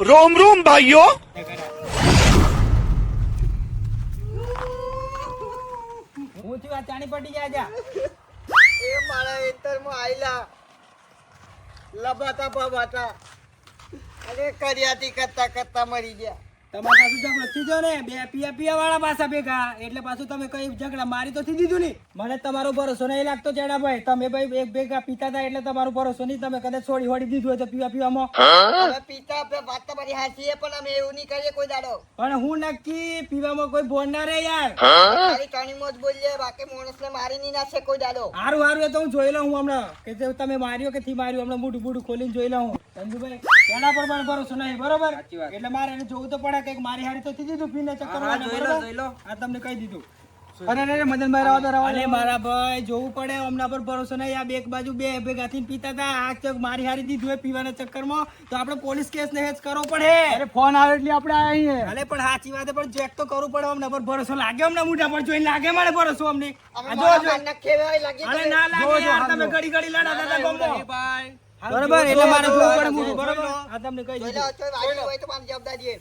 रोम रोम भाइयों. હું છું આ ચાણી પડી ગયા જા એ મારા ખેતરમાં આયલા લબાતા બબાતા અરે કર્યાતી કરતા કરતા મરી ગયા. તમારે પાછું ઝઘડો થીજો ને બે પિયા વાળા પાછા ભેગા એટલે પાછું તમે કઈ ઝઘડા મારી તો થી દીધું નહીં. મને તમારો ભરોસો નહીં લાગતો ચેડાભાઈ. તમે ભાઈ એક ભેગા પીતા હતા એટલે તમારો ભરોસો નહીં. તમે કદાચ છોડી વળી દીધું હોય તો પીવામાં હવે પીતા આપણે વાત તમારી હાચી છે પણ અમે એવું નહીં કરીએ કોઈ દાડો. પણ હું નક્કી પીવામાં કોઈ ભોન ના રે યાર. ખાલી ટણીમાં જ બોલીએ બાકી માણસને મારી નહીં નાખે કોઈ દાડો. હારું તો હું જોઈ લઉં હમણાં કે તમે માર્યો કે થી માર્યો હમણાં મોઢું ખોલીને જોઈ લઉં. ચંદુભાઈ તેના પર પણ ભરોસો નહીં બરોબર એટલે મારે એને જોવું તો પડે કે મારી હારી તો થી દીધું પીને ચક્કર આ તમને કહી દીધું. અરે મારા ભાઈ જોવું પડે હમણાં પર ભરોસો નહીં. આ એક બાજુ બે ભેગા થઈને પીતા હતા આ ચક મારી હારી દીધું હોય પીવાના ચક્કરમાં તો આપણે પોલીસ કેસ ને હેજ કરવો પડે. અરે ફોન આવે એટલે આપણે આવીએ. અરે પણ સાચી વાત પણ ચેક તો કરવું પડે. હમણાં પર ભરોસો લાગે હમણાં મોઢા પર જોઈને લાગે મને ભરોસો અમને. અમે મારા કાનના ખેવાય લાગી અરે ના લાગે યાર તમે ઘડી લડાતા હતા ગમો બરોબર એટલે મારે જોવું પડે મોઢું બરોબર. આ તમને કહી દીધું હોય તો મારી જવાબદારી.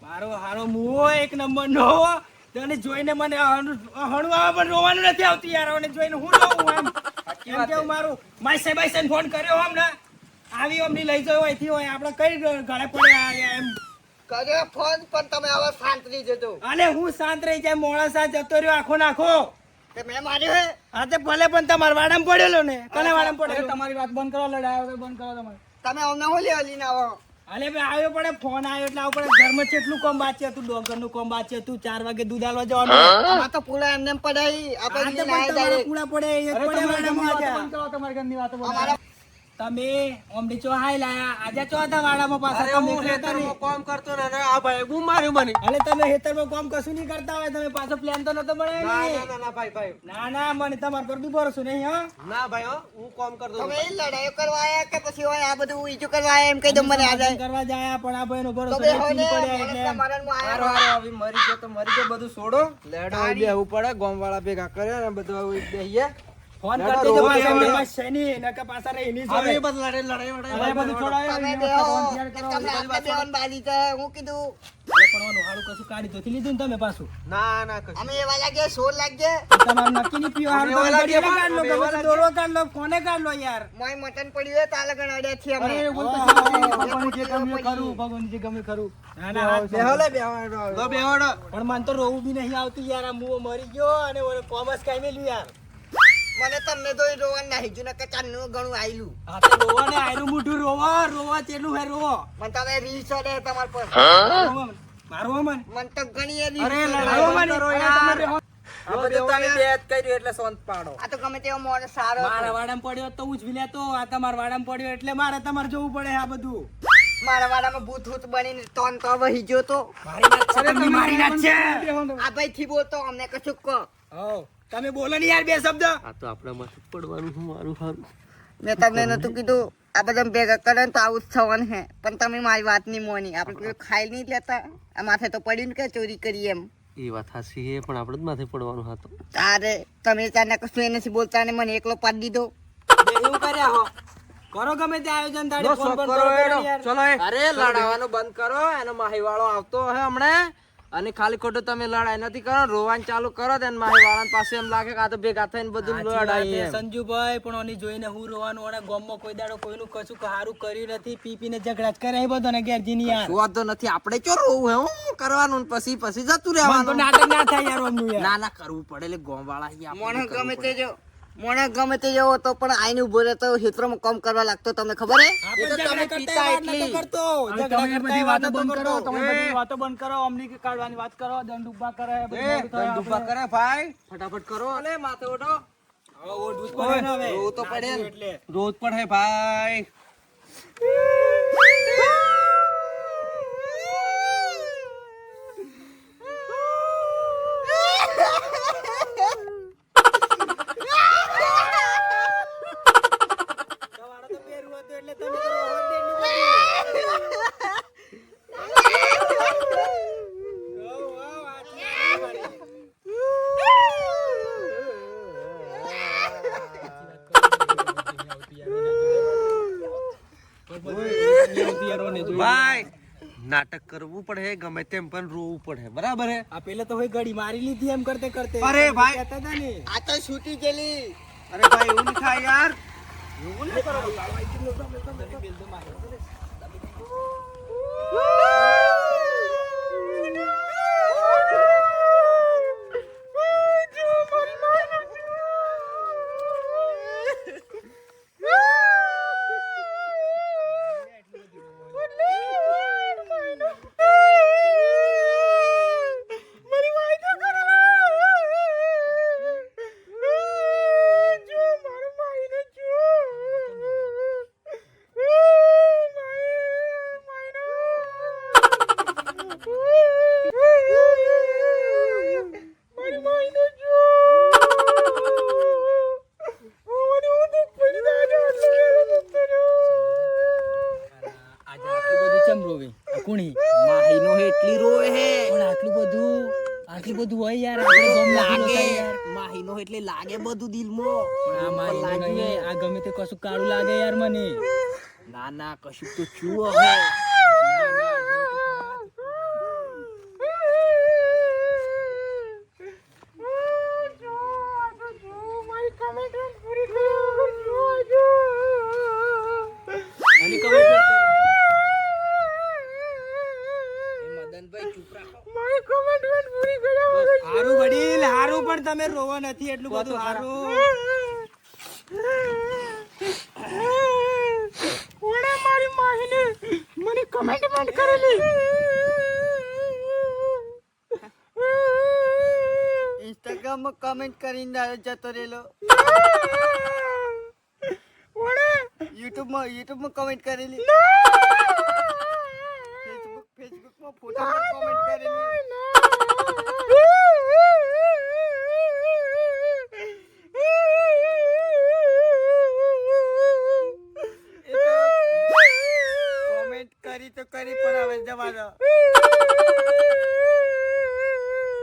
મારો હારો મુઓ એક નંબર નો તને જોઈને મને હણવા પણ રોવાનું નથી આવતું યાર. અને જોઈને હું રોવું એમ કેવું મારું માય સાહેબ ફોન કર્યો હમણાં આવી અમની લઈ જયો અહીંથી હોય આપણે કઈ ગળે પડ્યા એમ કર્યો ફોન પણ તમે હવે શાંત રહી જતો. અને હું શાંત રહી જાય મોળસા જતો રહ્યો આખો નાખો તે મેં માર્યો હે. હા તે ભલે પણ તમારા વાડામાં પડેલો ને કને વાડામાં પડેલો. તમારી વાત બંધ કરો લડાયો બંધ કરો તમારે. તમે અમને હું લેવા લઈને આવો. અલે ભાઈ આવ્યો પડે ફોન આવ્યો એટલે આવું પડે. ઘરમાં કેટલું કામ બાકી હતું ડોગર નું કામ બાકી હતું 4 વાગે દૂધ આલવા જવાનું. આમાં તો પૂરા એમને પડાઈ આપણે પૂરા પડે તમારી ઘરની વાતો તમે ઓમડી ચો હાઈ લાયા આજે ચો હતા વાડામાં પાછા તમે ખેતરમાં કામ કરતો ને આ ભાઈ હું માર્યું મને. અલે તમે ખેતરમાં કામ કશું નહીં કરતા હોય તમે પાછો પ્લાન તો નતો બનાવ્યો. ના ભાઈ ના મને તમાર પર બી ભરોસો નહીં. હા ના ભાઈ હું કામ કરતો. તમે લડાઈઓ કરવા આયા કે પછી હોય આ બધું ઈજુ કરવા આયા એમ કહી દો મને. આજે કરવા જાયા પણ આ ભાઈનો ભરોસો નહીં પડ્યા એટલે મરી ગયો તો મરી ગયો બધું છોડો લેડો બેહવું પડે ગામ વાળા ભેગા કરે ને બધું બેહીએ ફોન કરી દેજો પાછા શેની નકા પાછા રે એની જોડે હવે બસ લડાઈ બધું છોડાયો તમે બેહો તમે આપણે બેહન બાલી છે હું કીધું પડવાનું હારું કશું કાઢી તો લીધું ને તમે પાછું ના અમે એવા લાગે સોર લાગે તમારું નક્કી નહીં પીવા હારું તમે કાઢ લો ગમે તો દોરો કાઢ લો ફોને કાઢ લો યાર મોય મટન પડ્યું હે તાલે ગણ અડ્યા થી અમે ભગવાન જે ગમે કરું ના ના બેહો લે બેહો પણ મન તો રોવું બી નહીં આવતું યાર. આ મુઓ મરી ગયો અને કોમર્સ કાઈ મેલ્યું યાર. મને તમને તો રોવા નહીં જુના કે ચાંદનું ઘણું આયલું. હા તો રોવા ને આયરું મોઢું રોવા તેલું હે રોવો મને તમે રીલ ચડે તમાર પર મારો મન મન તો ઘણી એ અરે રીલ લડાવો મને યાર. આ બધું તમે બેત કર્યું એટલે શાંત પાડો. આ તો ગમે તેવો મોણ સારો મારા વાડામાં પડ્યો તો ઉજવી લેતો. આ તમારા વાડામાં પડ્યો એટલે મારે તમારે જોવું પડે આ બધું. મારા વાડામાં ભૂત ભૂત બનીને તોન તો વહી ગયો તો મારી નાખ છે. આ ભાઈ થી બોલતો અમને કશું કહો. હો તમે બોલો ને યાર બે શબ્દ. આ તો આપણા માથે પડવાનું હું મારું હારું. મેં તમને નતું કીધું આ બધા ભેગા કરે ને તો આવું જ થવાનું હે પણ તમે મારી વાત નહીં મોની. આપણે ખાઈ નહીં લેતા આ માથે તો પડ્યું ને કે ચોરી કરી એમ. એ વાત હાસી છે પણ આપણે જ માથે પડવાનું હતું. તારે તમે ચારને કશું એ નથી બોલતા ને મને એકલો પાડી દીધો. એવું કર્યા હો કરો ગમે તે આયોજન તારે ફોન પર કરો યાર. ચલો અરે લડાવવાનું બંધ કરો. એનો માહીવાળો આવતો હે હમણાં અને ખાલી ખોટું તમે લડાઈ નથી કરો રોવાનું ચાલુ કરો તો માહીવાળા પાસે એમ લાગે કે આ તો ભેગા થઈને બધું લડાઈ એમ. સંજુભાઈ પણ ઓની જોઈને હું રોવાનું અને ગામમાં કોઈ દાડો કોઈનું કશું સારું કર્યું નથી. પીને ઝઘડા જ કરે બધો ને ઘેરજીની યાર. વાંધો નથી આપણે ચો રોવું હે હું કરવાનું પછી જતું તો રહેવાનું. નાટક ના થાય યાર ઓમનું યાર. ના કરવું પડે એટલે ગામ વાળા મોણે ગમે તે જો મોણે ગમે તે જેવો તો પણ આઈને ઉભો રહેતો હિત્રોમાં કામ કરવા લાગતો તમને ખબર હે. તમે પીતા એટલી કરતો ઝઘડા કરતા વાતો બંધ કરો. તમે બધી વાતો બંધ કરો. અમની કે કાઢવાની વાત કરો. દંડ ઉભા કરે દંડ ઉભા કરે ભાઈ ફટાફટ કરો. અલે માથે ઉઠો. હવે ઓઢવું જ પડે ને હવે. રોજ તો પડે ને. એટલે રોજ પડે ભાઈ. તમારે તો પહેરવું હતું એટલે તમે તો રોવા જ દે એટલું બધું. નાટક કરવું પડે ગમે તેમ પણ રોવું પડે બરાબર હે આ પેલે તો હોય ગડી મારી લીધી એમ કરતે કરતે અરે ભાઈ. કહેતા હતા ને આ તો છૂટી ગયેલી. અરે ભાઈ એવું નહીં થાય યાર એવું નહીં કરો આજે આટલું બધું ચમ રોવે આ કોણી માહીનો એટલી રોવે હે પણ આટલું બધું હોય યાર આપણે ગમ લાગે યાર માહીનો એટલે લાગે બધું દિલમાં પણ આ મારી નહીં, આ ગમે તે કશું કાળું લાગે યાર મને ના ના કશું તો છું હવે અને કમેન્ટ મદનભાઈ ચૂપ રાખો હારું વડીલ હારું પણ તમે રોવો નથી એટલું બધું હારું ઇન્સ્ટાગ્રામમાં કમેન્ટ કરીને જતો રહેલો. યુટ્યુબમાં કમેન્ટ કરેલી. ફેસબુકમાં ફોટો પર કમેન્ટ કરેલી. કોમેન્ટ કરી તો કરી પણ હવે જવા દો.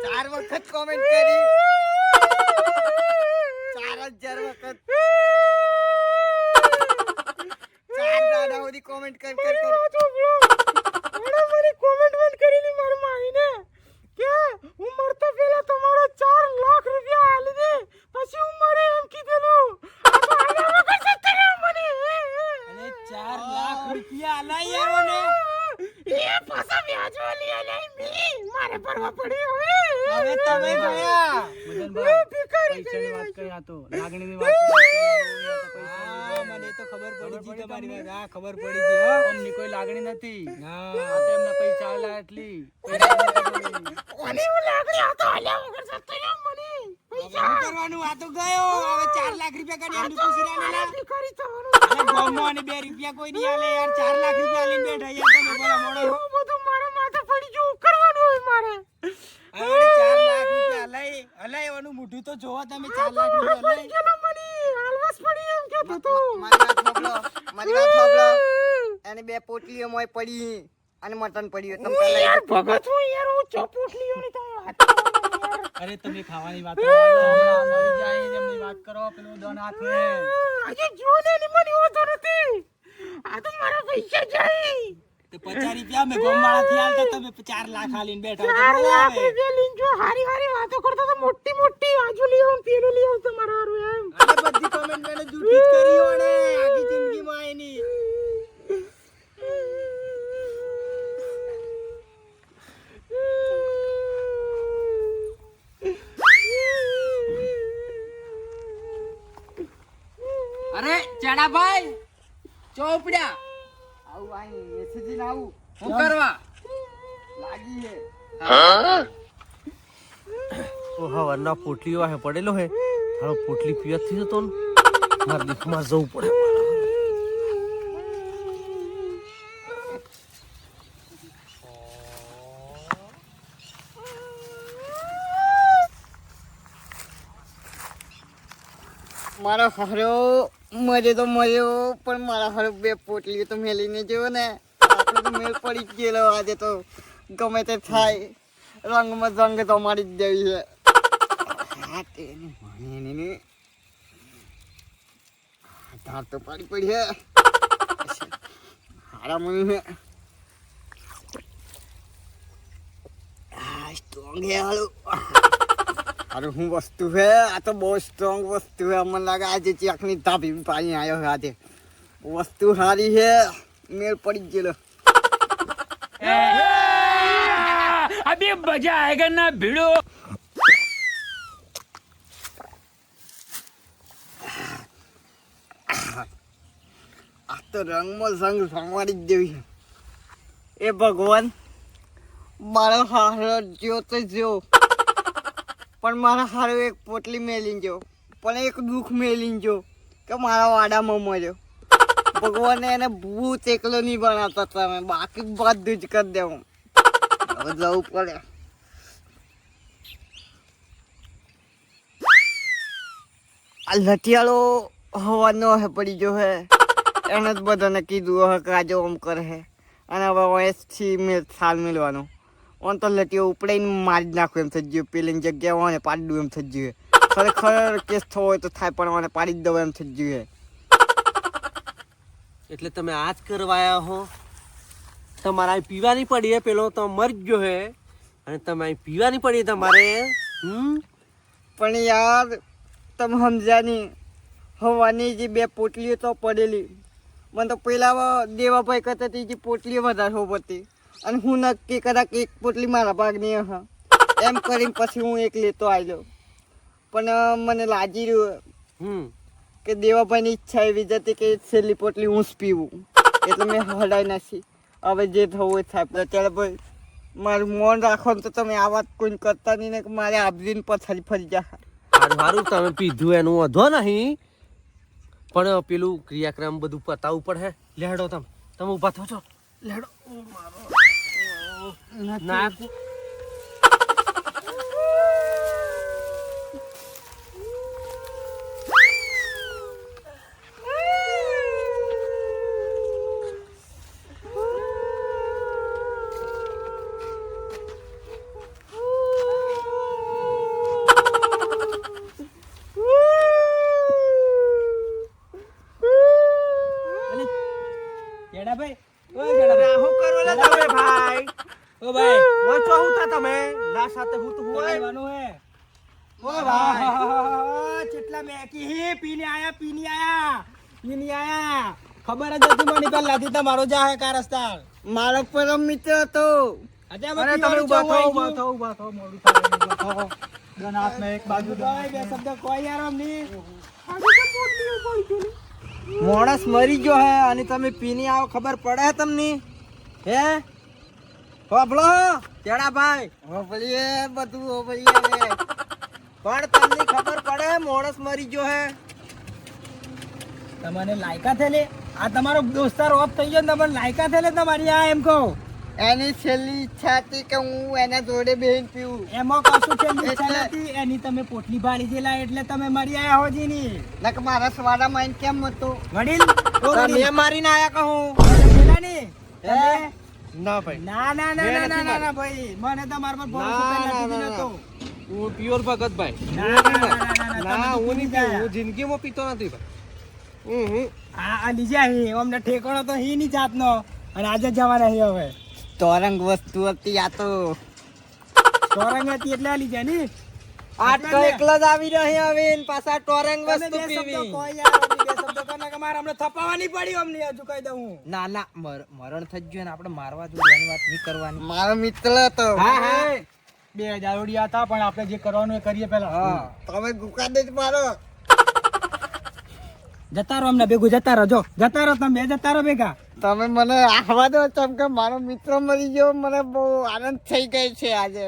4 વખત કોમેન્ટ કરી 4000 વખત 4 દાડા સુધી કોમેન્ટ કર અને 4 લાખ રૂપિયા આલા યાર મને હવે તમે ગયા પૈસાની વાત કરી આ તો લાગણીની વાત હા, મને તો ખબર પડી ગઈ તમારી વાત હા ખબર પડી ગઈ હો એમની કોઈ લાગણી નથી ના આ તો એમના પૈસા આલ્યા એટલી શું કરવાનું આ તો ગયો હવે 4 લાખ રૂપિયા કાઢી એમની ખુશી રાનેલા અને ગોમો અને 2 રૂપિયા કોઈ નહીં આલે યાર 4 લાખ રૂપિયા આલીને બેઠા યાર તમે બોલા મોડો હવે 4 લાખ રૂપિયા હલાય એવાનું મોઢું તો જોવો તમે 4 લાખ રૂપિયા મારી વાત સાંભળો. એને 2 પોટલીઓ મોય પડી અને મટન પડ્યું તમે અરે તમે ખાવાની વાત હમણાં મરી જાય એમની વાત કરો પેલું દોન હાથે તો 50 રૂપિયા મેં ગોમવાળા થી આલતા તમે 4 લાખ આલીને બેઠા તો બોલો હવે અરે બધી કોમેન્ટ મેને જૂઠી જ કરી હોણે આખી જિંદગીમાં એની અરે ચડાભાઈ ચોપડ્યા આવું આઈ મેસેજ ને આવું શું કરવા લાગી હે ઓહો વરના પોટલીઓ હે પડેલો હે હાલો પોટલી પિયત થી જતો ને માર દીકમાં જવું પડે મારો હરો મજે તો મર્યો પણ મારા હરો 2 પોટલીઓ તો મેલીને જેવો ને આપણે તો મેલ પડી જ ગયેલો આજે તો ગમે તે થાય રંગમાં જંગ તો મારી જ દેવી છે હા તેને મને ને ધાર તો પાડી પડી હે હારા મને હે સ્ટ્રોંગ હે હાલો. અરે હું વસ્તુ હે, આ તો બહુ સ્ટ્રોંગ વસ્તુ હે. મને લાગે આજે ચેકની ધાબી પાણી આવ્યો હે આજે. વસ્તુ સારી હે, મેળ પડી જ ગયેલો. अभी मजा आएगा ना भिड़ो. આ તો રંગમાં રંગ રંગવાડી જ દેવી છે. એ ભગવાન, મારો હારો જ્યો તો જ્યો, પણ મારા હારો એક પોટલી મેલીને જો, પણ એક દુઃખ મેલીને જો કે મારા વાડામાં મર્યો. ભગવાને એને ભૂત એકલો નહીં બનાવતા તમે, બાકી બધું જ કરી દેવું. હવે જવું પડે. આ લઠિયાળો હવાનો હે પડી ગયો હે. એને જ બધાને કીધું હે કે આજે ઓમ કરે હે, અને હવે વયસથી મેં સાલ મેળવાનો. ઓન તો લટીઓ ઉપડાઈને મારી જ નાખું એમ થઈ ગયું. પેલી જગ્યાએ ઓને પાડી દઉં એમ થઈ ગયું. ખરેખર કેસ થવો હોય તો થાય, પણ ઓને પાડી જ દઉં એમ થઈ ગયું. એટલે તમે આ જ કરવાયા હો. તમારે અહીં પીવાની પડી હે, પેલો તો મરી ગયો હે, અને તમે અહીં પીવાની પડી તમારે. પણ યાર તમે સમજ્યા નહીં. હવાની જે 2 પોટલીઓ તો પડેલી, મને તો પેલા દેવાભાઈ કરતા જે પોટલીઓ વધારે હો પડતી, અને હું નક્કી કદાચ એક પોટલી મારા ભાગની હા એમ કરીને પછી હું એક લેતો આવ્યો. પણ મને લાગી રહ્યું કે દેવાભાઈની ઈચ્છા એવી જ હતી કે છેલ્લી પોટલી હું જ પીવું, એટલે મેં હડાઈ નાખી. હવે જે થવું હોય થાય. ત્યારે ભાઈ મારું મન રાખો તો તમે આ વાત કોઈ કરતા નહીં ને કે મારે આબરીને પછાડી ફરી જાય. સારું સારું, તમે પીધું એનું વધો નહીં, પણ પેલું ક્રિયાક્રમ બધું પતાવવું પડે. લેડો તમે ઊભા થો છો. લેડો. ના જેડાભાઈ, ઓય જેડાભાઈ, હું કરો લે તમે ભાઈ? ઓ ભાઈ, વચો હું તા તમે ના સાથે હું તો હું બોલાવવાનું હે. ઓ ભાઈ, કેટલા મેકી હે, પીને આયા. ખબર જ હતી મને પેલા થી તમારો જાહે કા રસ્તા. મારો પરમ મિત્ર હતો. અરે અરે તમે ઊભા થો, ઊભા થો, ઊભા થો, મોડું થાય, ઊભા થો. દોન હાથમાં એક બાજુ દો. ભાઈ, બે શબ્દ કોઈ યાર અમની. માણસ મરી ગયો હે અને તમે પીની આવો, ખબર પડે હે તમને? હે હોબળો તેડા ભાઈ, હોભળીએ બધું હોભળીએ હવે. પણ તમને ખબર પડે માણસ મરી ગયો હે? તમને લાયકા થેલે આ તમારો દોસ્તાર ઓફ થઈ ગયો ને તમને લાયકા થેલે તમારી આ એમ કહો. એની છેલ્લી ઈચ્છા હતી કે હું એના જોડે બેહીને પીવું. એમાં કશું છે ઈચ્છા એટલે- નથી. એની તમે પોટલી ભાળી દેલા એટલે તમે મરી આયા હો જીની. નક મારા સ્વાડા માઈન કેમ હતો? વડીલ ઓ તમે વડીલ. મારીને આયા કહું? પેલા ની તમે? ના ભાઈ, ના ના ના ના ના ના ના ભાઈ, મને તમારા પર ભરોસો પહેલાથી જ નતો. હું પ્યોર ભગત ભાઈ. ના ના ના ના ના તમે હું નહીં પીને પીવું, હું ગયા. જિંદગીમાં પીતો નથી ભાઈ. આ લીજા હી અમને ઠેકાણો તો હી ની જાતનો, અને આજે જવાના હી હવે. તોરંગ વસ્તુ હતી આ તો. સોરંગ હતી એટલે આ લીજા ની. આ તો એકલા જ આવી રહ્યો હવે ને પાછા ટોરંગ તમે વસ્તુ બે શબ્દો પીવી. કહો યાર, અમને બે શબ્દો કહો ને કે મારે હમણાં થપાવાની પડી અમને, હજુ કહી દઉં હું. ના ના મરણ થઈ ગયું ને આપણે મારવા જોડવાની વાત નહીં કરવાની. મારો મિત્ર હતો. હા હા 2000 ઓડિયા હતા, પણ આપણે જે કરવાનું એ કરીએ પેલા. હા તમે ગુકાદે જ મારો. જતા રહો અમને ભેગું, જતા રહો. જો જતા રહો, તમે બે જતા રહો ભેગા. તમે મને આવા દો કેમ કે મારો મિત્ર મરી ગયો. મને બહુ આનંદ થઈ ગયો છે આજે.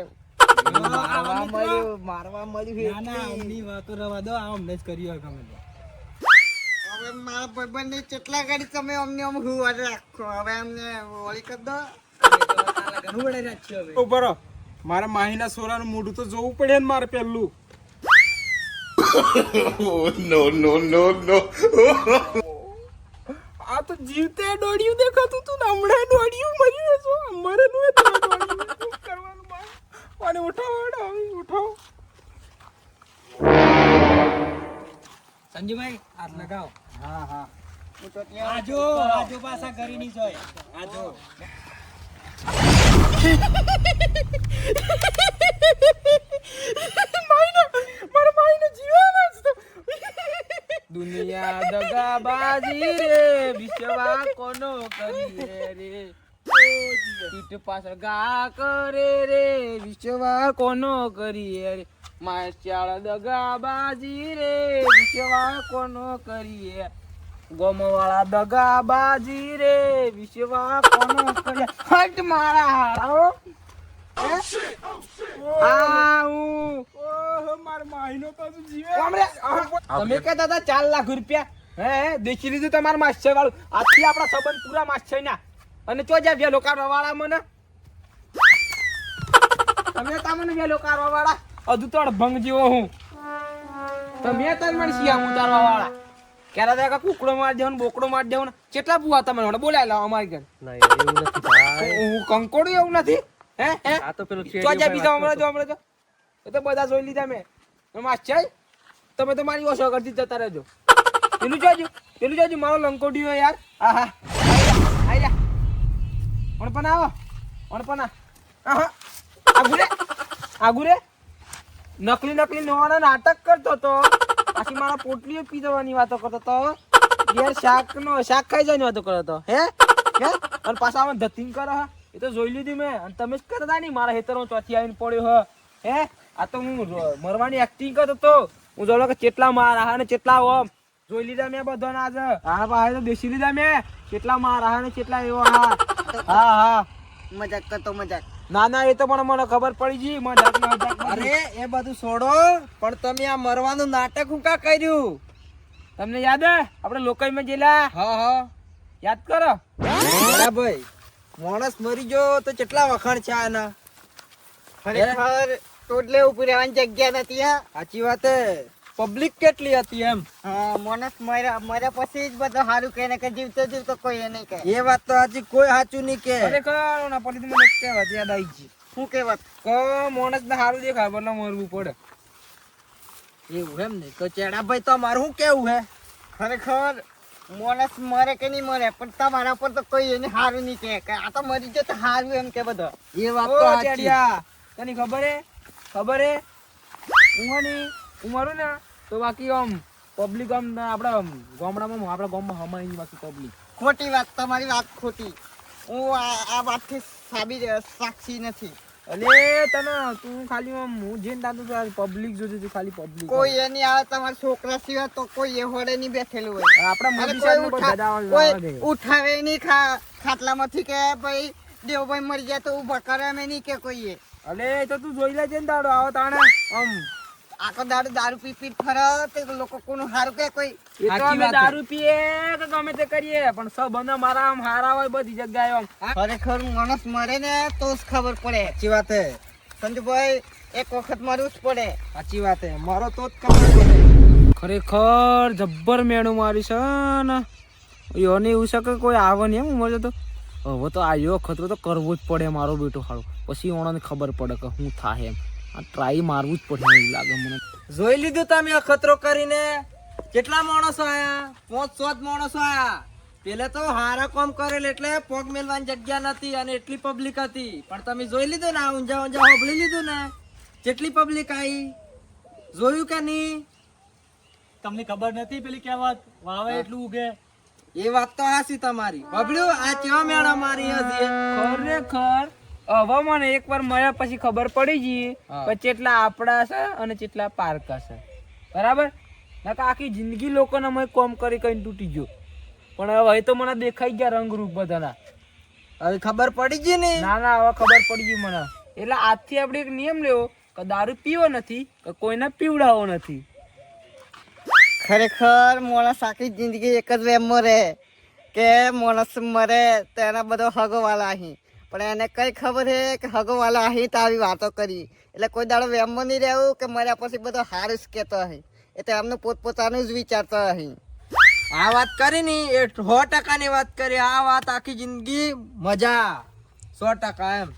મારવા મળ્યું, મારવા મળ્યું. ના ના અમની વાતો રવા દો, આ અમને જ કર્યું હોય ગમે તે. હવે મારા ભાઈબંધને કેટલા ઘડી તમે અમને આમ હુવા રાખો. હવે અમને વળી કરી દો. ઘણું વડે રાખ્યું હવે. ઉભો રહો. મારા માહીના સોરાનું મોઢું તો જોવું પડે ને મારે પેલું. આ તો જીવતે દોડ્યું દેખાતું તું ને હમણાં દોડ્યું મર્યું છો. અમારે નું એ તો દોડ્યું. શું કરવાનું બા? આને ઉઠાવો, ઉઠાવો. સંજુભાઈ હાથ લગાવો. હા હા. આજો આજો પાછા ઘરી ની જોય. આજો બાજી રે વિશ્વા કોનો કરીએ રે પીઠ પાછળ ગા કરે રે વિશ્વા કોનો કરીએ રે માસ્યાળ દગા બાજી રે વિશ્વા કોનો કરીએ ગોમવાળા દગા બાજી રે વિશ્વા કોનો કરીએ હટ મારા હારાઓ માર માહીનો પાછું જીવે તમે કહેતા હતા 4 લાખ રૂપિયા હે દેખી લીધું તમારા માસ્ટર વાળું આજથી આપણા સંબંધ પૂરા માસ્ટર ના અને ચો જા વેલો કાઢવા વાળા મને તમે તમને વેલો કાઢવા વાળા અધુતળ ભંગ જેવો હું તમે તાર મને સિયા ઉતારવા વાળા ક્યારે દેખા કુકડો માર દેવો ને બોકડો માર દેવો ને કેટલા બુઆ તમે મને બોલાય લાવો અમારી ઘર ના યાર, એવું નથી ભાઈ. હું કંકોડું એવું નથી હે હે આ તો પેલું ચો જા બીજા હમણાં જો એ તો બધા જોઈ લીધા મેં માસ્ટર તમે તો મારી ઓછો કરતી જતા રહેજો પેલું જોજો મારો લંકોડિયો યાર હા હા આઈ જા પણ આવો પણ આગુ રે નકલી નવાના નાટક કરતો તો આખી મારા પોટલીઓ પી જવાની વાતો કરતો તો યાર શાક ખાઈ જવાની વાતો કરતો તો હે અને પાછા આમાં ધતિંગ કરે એ તો જોઈ લીધી મેં અને તમે જ કરતા નહીં મારા હેતર હું ચોથી આવીને પડ્યો હે આ તો હું મરવાની એક્ટિંગ કરતો તો હું જોડો કે કેટલા મારા અને કેટલા ઓમ જોઈ લીધા મેં બધાને આજે હા ભાઈ તો બેસી લીધા મેં કેટલા મારા અને કેટલા એવો હા મજાક કરતો મજાક ના એ તો પણ મને ખબર પડી ગઈ મજાક અરે એ બધું છોડો પણ તમે આ મરવાનું નાટક હું કા કર્યું તમને યાદ હે આપણે લોકલમાં જેલા હા યાદ કરો ભાઈ માણસ મરી ગયો તો કેટલા વખાણ છે આના ખરેખર ટોડલે ઉભી રહેવાની જગ્યા નથી હા સાચી વાત હે પબ્લિક કેટલી હતી એમ હા માણસ મર્યા પછી જ બધું સારું કહે ને કે જીવતો કોઈ નહીં કહે એ વાત તો હજી કોઈ સાચું નહીં કે ખરેખર ના પડી મને એક કહેવત યાદ આવી ગઈ શું કહેવત કે માણસ ને સારું દેખાય બદલે મરવું પડે એવું એમ ને તો ચેડાભાઈ તમારું શું કેવું હે ખરેખર માણસ મરે કે નહીં મરે પણ તમારા પર તો કોઈ એને સારું નહીં કહે કે આ તો મરી ગયો તો સારું એમ કે બધો એ વાત ઓ તો સાચી ટેડિયા, તને ખબર હે ઉમરું ને તો બાકી આમ પબ્લિક આમ આપણા ગામમાં હમાઈ બાકી પબ્લિક ખોટી વાત તમારી વાત ખોટી હું આ વાતથી સાક્ષી નથી અલે તને તું ખાલી આમ હું જેન દાદુ પબ્લિક જોજે તું ખાલી પબ્લિક કોઈ એની આવે તમારા છોકરા સિવાય તો કોઈ એ હોડે નહીં બેઠેલું હોય આપણા અને મોદી સાહેબ કોઈ ઉઠાવે નહીં ખાટલામાંથી કે ભાઈ દેવભાઈ મરી જાય તો ઉભા કરે એમ નહીં કે કોઈએ અલે તો તું જોઈ લેજે ને દાડો આવો તાણે આમ આખો દારૂ પી ફરે તે લોકો કોનું સારું કે કોઈ એ તો અમે દારૂ પીએ કે ગમે તે કરીએ પણ સંબંધ મારા આમ હારા હોય બધી જગ્યાએ આમ ખરેખર માણસ મરે ને તો જ ખબર પડે સાચી વાત હે સંજુભાઈ એક વખત મરવું જ પડે સાચી વાત હે મારો તો જ ખબર પડે ખરેખર જબ્બર મેણું મારી છે ને યોને એવું છે કે કોઈ આવે નહીં એમ ઉમર તો હવે તો આ ખતરો તો કરવો જ પડે મારો બેટો હારો પછી ઓણાને ખબર પડે કે શું થાય એમ આ ટ્રાય મારવું જ પડે એવું લાગે મને જોઈ લીધું તમે અખતરો કરીને કેટલા માણસો આયા 500 માણસો આયા પેલે તો હારા કામ કરેલ એટલે પગ મેલવાની જગ્યા નથી અને એટલી પબ્લિક હતી પણ તમે જોઈ લીધું ને ઊંઝા હોબળી લીધું ને કેટલી પબ્લિક આવી જોયું કે નહીં તમને ખબર નથી પેલી કહેવત વાવે એટલું ઉગે એ વાત તો હાસી તમારી બબલ્યું આ કેવા મેળા મારી હતી ખરેખર હવે મને એકવાર મળ્યા પછી ખબર પડી ગઈ કે કેટલા આપડા છે અને કેટલા પારકા છે બરાબર નકા આખી જિંદગી લોકોને મેં કોમ કરી કઈ તૂટી ગયો પણ હવે તો મને દેખાઈ ગયા રંગરૂપ બધાના હવે ખબર પડી ગઈ ને ના હવે ખબર પડી ગઈ મને એટલે આજથી આપણે એક નિયમ લેવો કે દારૂ પીવો નથી કે કોઈને પીવડાવો નથી ખરેખર માણસ આખી જિંદગી એક જ વેમમાં રહે કે માણસ મરે તો એના બધો હગવાલા અહીં પણ એને કઈ ખબર છે કે હગવાલા અહીં તો આવી વાતો કરી એટલે કોઈ દાડો વેમમાં નહીં રહેવું કે મર્યા પછી બધો હારું જ કહેતો અહીં એટલે એમનું પોતપોતાનું જ વિચારતો અહીં આ વાત કરી ને એ 100% ની વાત કરી આ વાત આખી જિંદગી મજા 100% એમ